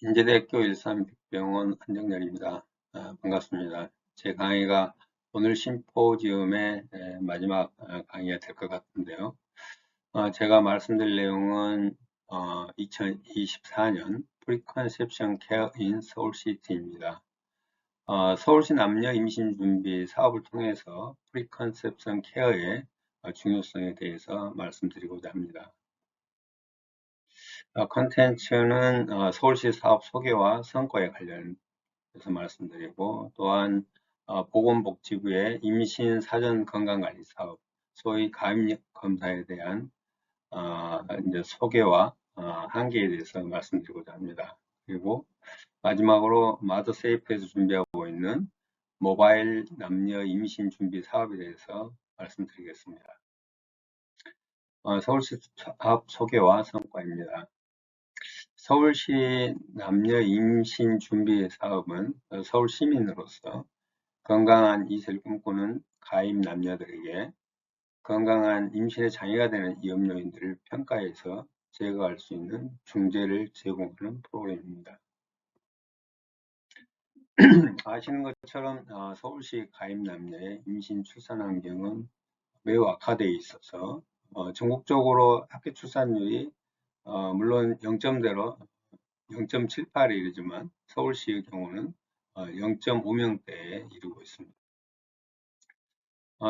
인제대학교 일산백병원 한정렬입니다. 반갑습니다. 제 강의가 오늘 심포지움의 마지막 강의가 될 것 같은데요. 제가 말씀드릴 내용은 2024년 프리컨셉션 케어 인 서울시티입니다. 서울시 남녀 임신 준비 사업을 통해서 프리컨셉션 케어의 중요성에 대해서 말씀드리고자 합니다. 컨텐츠는 서울시 사업 소개와 성과에 관련해서 말씀드리고, 또한 보건복지부의 임신 사전 건강관리 사업, 소위 가입력 검사에 대한 이제 소개와 한계에 대해서 말씀드리고자 합니다. 그리고 마지막으로 마더세이프에서 준비하고 있는 모바일 남녀 임신 준비 사업에 대해서 말씀드리겠습니다. 서울시 사업 소개와 성과입니다. 서울시 남녀 임신 준비 사업은 서울 시민으로서 건강한 이세를 꿈꾸는 가입 남녀들에게 건강한 임신에 장애가 되는 위험 요인들을 평가해서 제거할 수 있는 중재를 제공하는 프로그램입니다. 아시는 것처럼 서울시 가입 남녀의 임신 출산 환경은 매우 악화되어 있어서 전국적으로 학교 출산율이 물론 0점대로 0.78에 이르지만 서울시의 경우는 0.5명대에 이르고 있습니다.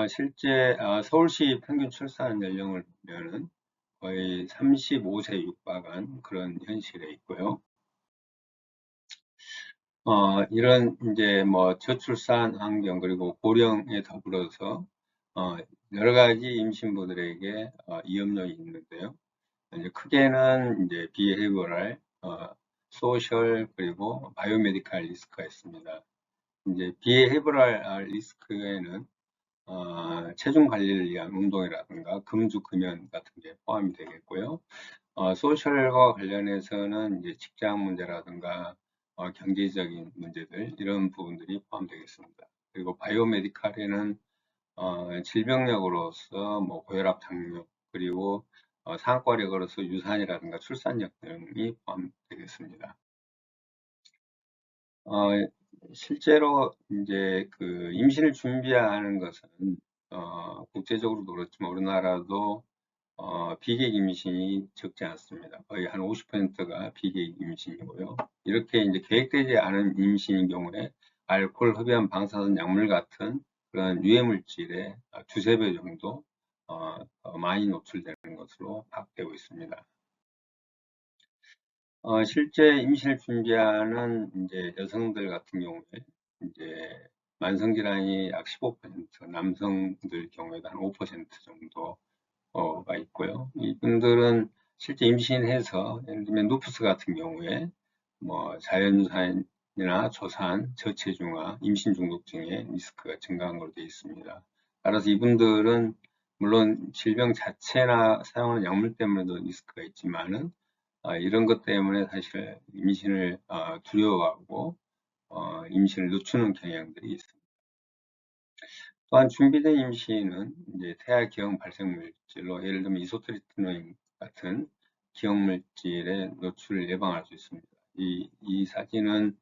실제 서울시 평균 출산 연령을 보면은 거의 35세 육박한 그런 현실에 있고요. 이런 이제 뭐 저출산 환경 그리고 고령에 더불어서 여러 가지 임신부들에게 위험력이 있는데요. 이제 크게는 이제 비헤이버럴, 소셜 그리고 바이오메디칼 리스크가 있습니다. 이제 비헤이버럴 리스크에는 체중 관리를 위한 운동이라든가 금주 금연 같은 게 포함이 되겠고요. 소셜과 관련해서는 이제 직장 문제라든가 경제적인 문제들 이런 부분들이 포함되겠습니다. 그리고 바이오메디칼에는 질병력으로서 뭐 고혈압, 당뇨 그리고 상과력으로서 유산이라든가 출산력 등이 포함되겠습니다. 실제로 이제 그 임신을 준비하는 것은 국제적으로도 그렇지만 우리나라도 비계획 임신이 적지 않습니다. 거의 한 50%가 비계획 임신이고요. 이렇게 이제 계획되지 않은 임신인 경우에 알코올, 흡연, 방사선, 약물 같은 그런 유해 물질에 두세 배 정도 많이 노출되는 것으로 파악되고 있습니다. 실제 임신을 준비하는 이제 여성들 같은 경우에 이제 만성질환이 약 15%, 남성들 경우에도 한 5% 정도가 있고요. 이분들은 실제 임신해서 예를 들면 루푸스 같은 경우에 뭐 자연유산이나 조산, 저체중아, 임신 중독증의 리스크가 증가한 걸로 되어 있습니다. 따라서 이분들은 물론 질병 자체나 사용하는 약물 때문에도 리스크가 있지만은 이런 것 때문에 사실 임신을 두려워하고 임신을 늦추는 경향들이 있습니다. 또한 준비된 임신은 이제 태아 기형 발생 물질로 예를 들면 이소트리티노인 같은 기형 물질의 노출을 예방할 수 있습니다. 이 사진은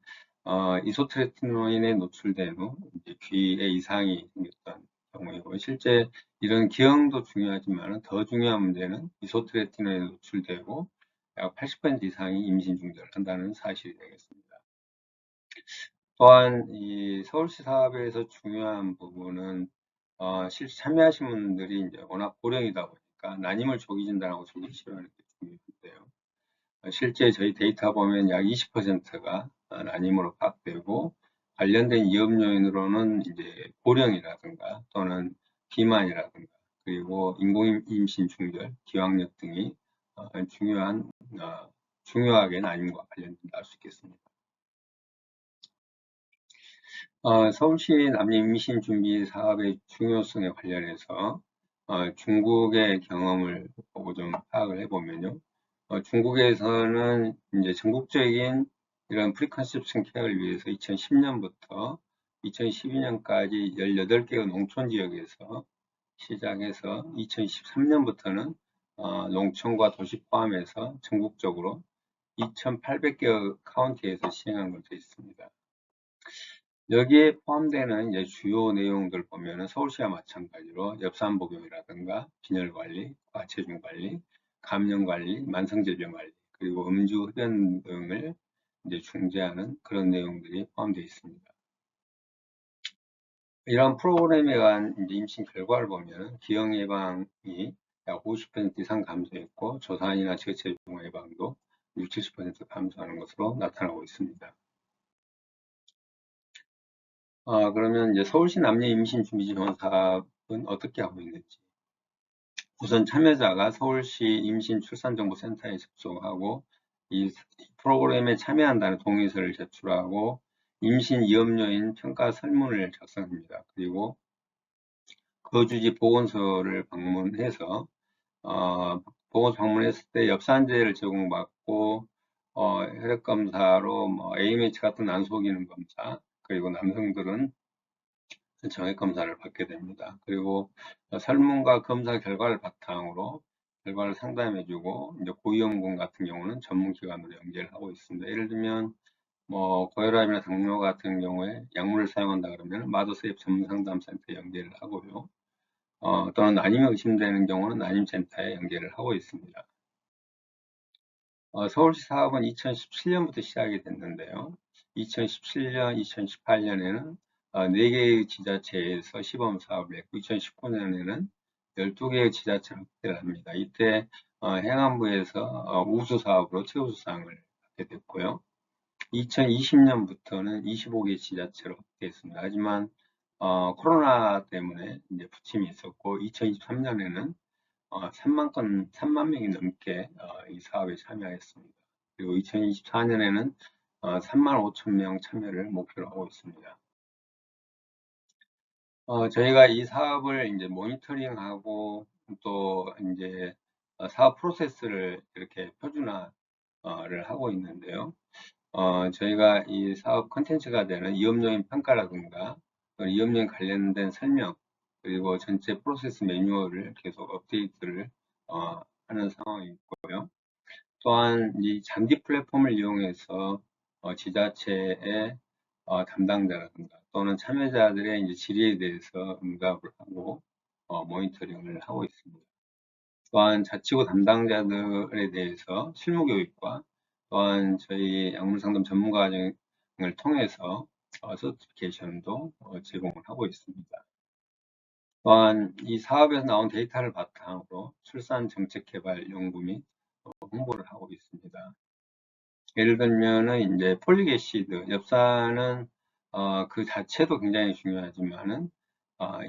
이소트리티노인에 노출된 후 이제 귀에 이상이 생겼던 경우이고 실제 이런 기형도 중요하지만 더 중요한 문제는 이소트리티노인에 노출되고 약 80% 이상이 임신 중절을 한다는 사실이 되겠습니다. 또한 이 서울시 사업에서 중요한 부분은 실제 참여하신 분들이 이제 워낙 고령이다 보니까 난임을 조기 진단하고 조기 치료하는 게 중요한데요. 실제 저희 데이터 보면 약 20%가 난임으로 파악되고 관련된 위험 요인으로는 이제 고령이라든가 또는 비만이라든가 그리고 인공 임신 중절, 기왕력 등이 중요하게 난임과 관련된다 할 수 있겠습니다. 서울시 남녀 임신 준비 사업의 중요성에 관련해서 중국의 경험을 보고 좀 파악을 해보면요. 중국에서는 이제 전국적인 이런 프리컨셉션 케어를 위해서 2010년부터 2012년까지 18개의 농촌 지역에서 시작해서 2013년부터는 농촌과 도시 포함해서 전국적으로 2,800개 카운티에서 시행한 것도 있습니다. 여기에 포함되는 이제 주요 내용들 보면은 서울시와 마찬가지로 엽산 복용이라든가 빈혈 관리, 과체중 관리, 감염 관리, 만성질병 관리, 그리고 음주 흡연 등을 이제 중재하는 그런 내용들이 포함되어 있습니다. 이런 프로그램에 의한 이제 임신 결과를 보면 기형 예방이 약 50% 이상 감소했고 조산이나 저체중 예방도 60, 70% 감소하는 것으로 나타나고 있습니다. 그러면 이제 서울시 남녀 임신 준비 지원 사업은 어떻게 하고 있는지. 우선 참여자가 서울시 임신출산정보센터에 접속하고 이 프로그램에 참여한다는 동의서를 제출하고 임신 위험요인 평가 설문을 작성합니다. 그리고 거주지 보건소를 방문해서 보건소 방문했을 때 엽산제를 제공받고 혈액검사로 뭐 AMH 같은 난소기능 검사, 그리고 남성들은 정액검사를 받게 됩니다. 그리고 설문과 검사 결과를 바탕으로 결과를 상담해주고 이제 고위험군 같은 경우는 전문기관으로 연계를 하고 있습니다. 예를 들면 뭐 고혈압이나 당뇨 같은 경우에 약물을 사용한다 그러면 마더스앱 전문상담센터에 연계를 하고요. 또는 난임이 의심되는 경우는 난임센터에 연계를 하고 있습니다. 서울시 사업은 2017년부터 시작이 됐는데요. 2017년, 2018년에는 4개의 지자체에서 시범 사업을 했고 2019년에는 12개의 지자체로 확대를 합니다. 이때 행안부에서 우수 사업으로 최우수상을 받게 됐고요. 2020년부터는 25개 지자체로 확대했습니다. 하지만 코로나 때문에 이제 부침이 있었고 2023년에는 3만 명이 넘게 이 사업에 참여했습니다. 그리고 2024년에는 3만 5천 명 참여를 목표로 하고 있습니다. 저희가 이 사업을 이제 모니터링하고 또 이제 사업 프로세스를 이렇게 표준화를 하고 있는데요. 저희가 이 사업 컨텐츠가 되는 위험요인 평가라든가 위험요인 관련된 설명 그리고 전체 프로세스 매뉴얼을 계속 업데이트를 하는 상황이 있고요. 또한 이 잔디 플랫폼을 이용해서 지자체의 담당자라든가 또는 참여자들의 이제 질의에 대해서 응답을 하고 모니터링을 하고 있습니다. 또한 자치구 담당자들에 대해서 실무 교육과 또한 저희 약물상담 전문과정을 통해서 서티피케이션도 제공을 하고 있습니다. 또한 이 사업에서 나온 데이터를 바탕으로 출산정책개발연구 및 홍보를 하고 있습니다. 예를 들면은 이제 폴릭 애시드, 엽산은 그 자체도 굉장히 중요하지만은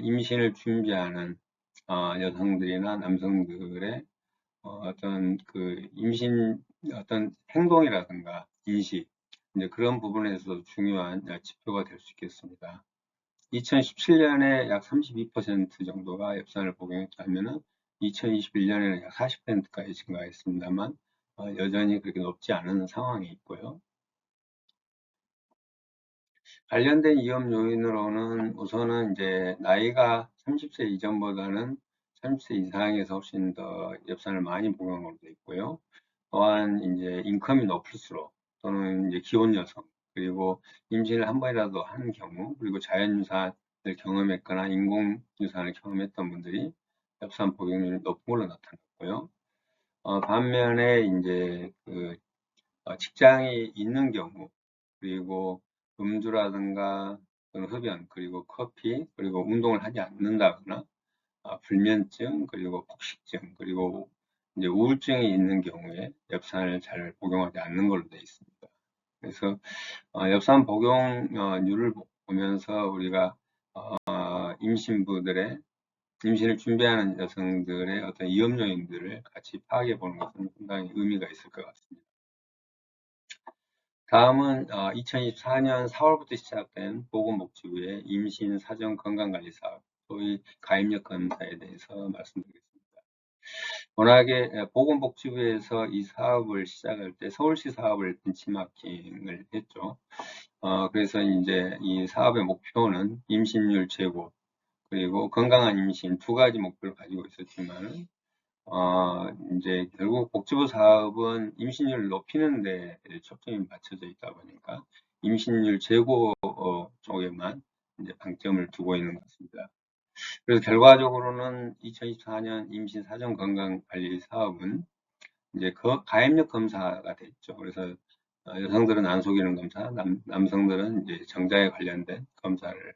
임신을 준비하는 여성들이나 남성들의 어떤 그 임신 어떤 행동이라든가 인식 이제 그런 부분에서 중요한 지표가 될 수 있겠습니다. 2017년에 약 32% 정도가 엽산을 복용했다면은 2021년에는 약 40%까지 증가했습니다만 여전히 그렇게 높지 않은 상황이 있고요. 관련된 위험 요인으로는 우선은 이제 나이가 30세 이전보다는 30세 이상에서 훨씬 더 엽산을 많이 복용한 걸로 되어 있고요. 또한 이제 인컴이 높을수록 또는 이제 기혼 여성 그리고 임신을 한 번이라도 한 경우 그리고 자연유산을 경험했거나 인공유산을 경험했던 분들이 엽산 복용률이 높은 걸로 나타났고요. 반면에 이제 그 직장이 있는 경우 그리고 음주라든가 또는 흡연 그리고 커피 그리고 운동을 하지 않는다거나 불면증 그리고 폭식증 그리고 이제 우울증이 있는 경우에 엽산을 잘 복용하지 않는 걸로 되어 있습니다. 그래서 엽산 복용률을 보면서 우리가 임신부들의 임신을 준비하는 여성들의 어떤 위험 요인들을 같이 파악해 보는 것은 상당히 의미가 있을 것 같습니다. 다음은 2024년 4월부터 시작된 보건복지부의 임신 사전 건강관리 사업, 소위 가입력 검사에 대해서 말씀드리겠습니다. 워낙에 보건복지부에서 이 사업을 시작할 때 서울시 사업을 벤치마킹을 했죠. 그래서 이제 이 사업의 목표는 임신율 제고, 그리고 건강한 임신 두 가지 목표를 가지고 있었지만 이제 결국 복지부 사업은 임신율을 높이는 데 초점이 맞춰져 있다 보니까 임신율 제고 쪽에만 이제 방점을 두고 있는 것 같습니다. 그래서 결과적으로는 2024년 임신 사전 건강 관리 사업은 이제 가입력 검사가 됐죠. 그래서 여성들은 안소기능 검사, 남성들은 이제 정자에 관련된 검사를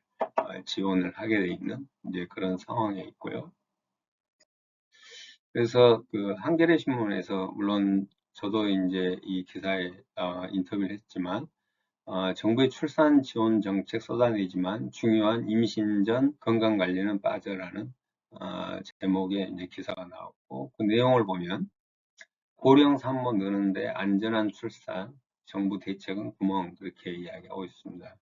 지원을 하게 돼 있는 이제 그런 상황에 있고요. 그래서 그 한겨레 신문에서 물론 저도 이제 이 기사에 인터뷰를 했지만 정부의 출산 지원 정책 쏟아내지만 중요한 임신 전 건강 관리는 빠져라는 제목의 이제 기사가 나왔고 그 내용을 보면 고령 산모 느는데 안전한 출산 정부 대책은 구멍 그렇게 이야기하고 있습니다.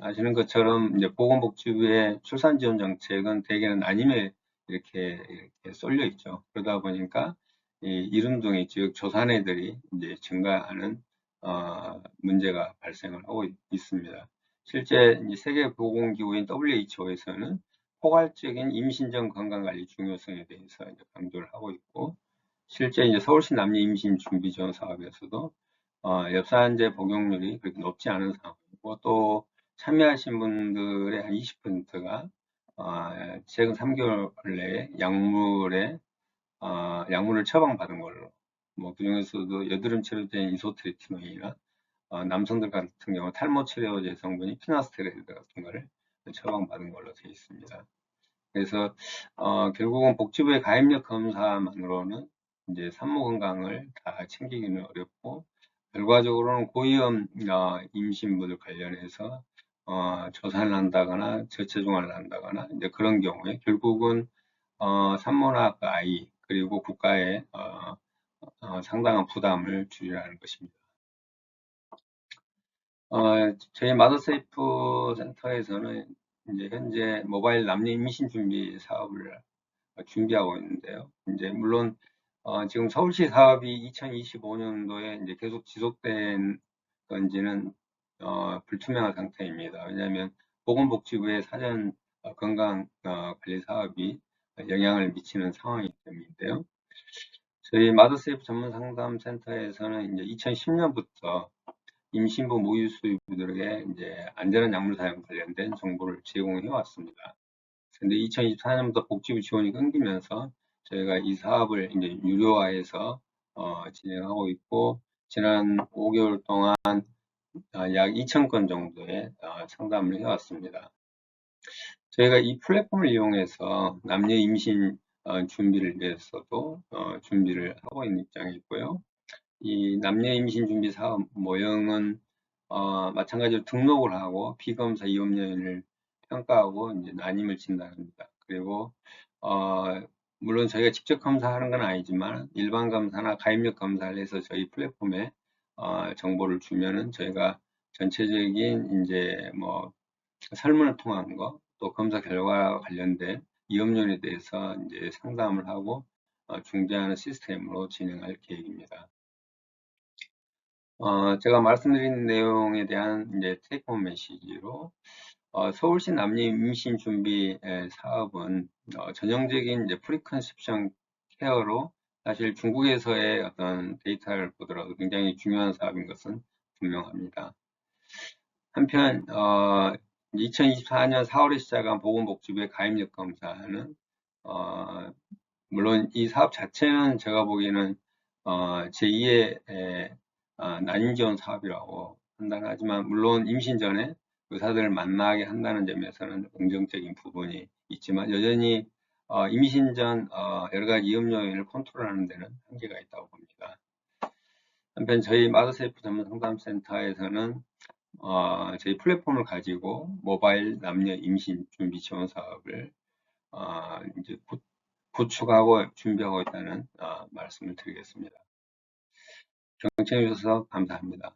아시는 것처럼 이제 보건복지부의 출산 지원 정책은 대개는 아님에 이렇게 쏠려 있죠. 그러다 보니까 이 이른둥이 즉 조산애들이 이제 증가하는 문제가 발생을 하고 있습니다. 실제 세계보건기구인 WHO에서는 포괄적인 임신 전 건강관리 중요성에 대해서 이제 강조를 하고 있고 실제 이제 서울시 남녀 임신 준비 지원 사업에서도 엽산제 복용률이 그렇게 높지 않은 상황이고 또 참여하신 분들의 한 20%가 최근 3개월 내에 약물을 처방받은 걸로 뭐 그중에서도 여드름 치료제인 이소트리티노인이나 남성들 같은 경우 탈모 치료제 성분이 피나스테로이드 같은 거를 처방받은 걸로 되어 있습니다. 그래서 결국은 복지부의 가입력 검사만으로는 이제 산모 건강을 다 챙기기는 어렵고 결과적으로는 고위험 임신부들 관련해서 조산을 한다거나 저체중아를 한다거나 이제 그런 경우에 결국은 산모나 그 아이 그리고 국가에 상당한 부담을 줄이라는 것입니다. 저희 마더세이프 센터에서는 이제 현재 모바일 남녀 임신 준비 사업을 준비하고 있는데요. 이제 물론 지금 서울시 사업이 2025년도에 이제 계속 지속된 건지는 불투명한 상태입니다. 왜냐하면 보건복지부의 사전 건강 관리 사업이 영향을 미치는 상황이기 때문인데요. 저희 마더세이프 전문 상담 센터에서는 이제 2010년부터 임신부 모유수유부들에게 이제 안전한 약물 사용 관련된 정보를 제공해 왔습니다. 근데 2024년부터 복지부 지원이 끊기면서 저희가 이 사업을 이제 유료화해서 진행하고 있고 지난 5개월 동안 약 2,000건 정도의 상담을 해왔습니다. 저희가 이 플랫폼을 이용해서 남녀 임신 준비를 위해서도 준비를 하고 있는 입장이고요. 이 남녀 임신 준비 사업 모형은 마찬가지로 등록을 하고 비검사 이업 여인을 평가하고 이제 난임을 진단합니다. 그리고 물론 저희가 직접 검사하는 건 아니지만 일반 검사나 가입력 검사를 해서 저희 플랫폼에 정보를 주면은 저희가 전체적인 이제 뭐 설문을 통한 거 또 검사 결과와 관련된 이업률에 대해서 이제 상담을 하고 중재하는 시스템으로 진행할 계획입니다. 제가 말씀드린 내용에 대한 이제 테이크홈 메시지로 서울시 남녀 임신 준비 사업은 전형적인 이제 프리컨셉션 케어로 사실 중국에서의 어떤 데이터를 보더라도 굉장히 중요한 사업인 것은 분명합니다. 한편 2024년 4월에 시작한 보건복지부의 가입력 검사는 물론 이 사업 자체는 제가 보기에는 제2의 난임 지원 사업이라고 판단하지만 물론 임신 전에 의사들을 만나게 한다는 점에서는 긍정적인 부분이 있지만 여전히 임신 전 여러 가지 위험 요인을 컨트롤하는 데는 한계가 있다고 봅니다. 한편 저희 마더세이프 전문 상담센터에서는 저희 플랫폼을 가지고 모바일 남녀 임신 준비 지원 사업을 이제 구축하고 준비하고 있다는 말씀을 드리겠습니다. 경청해 주셔서 감사합니다.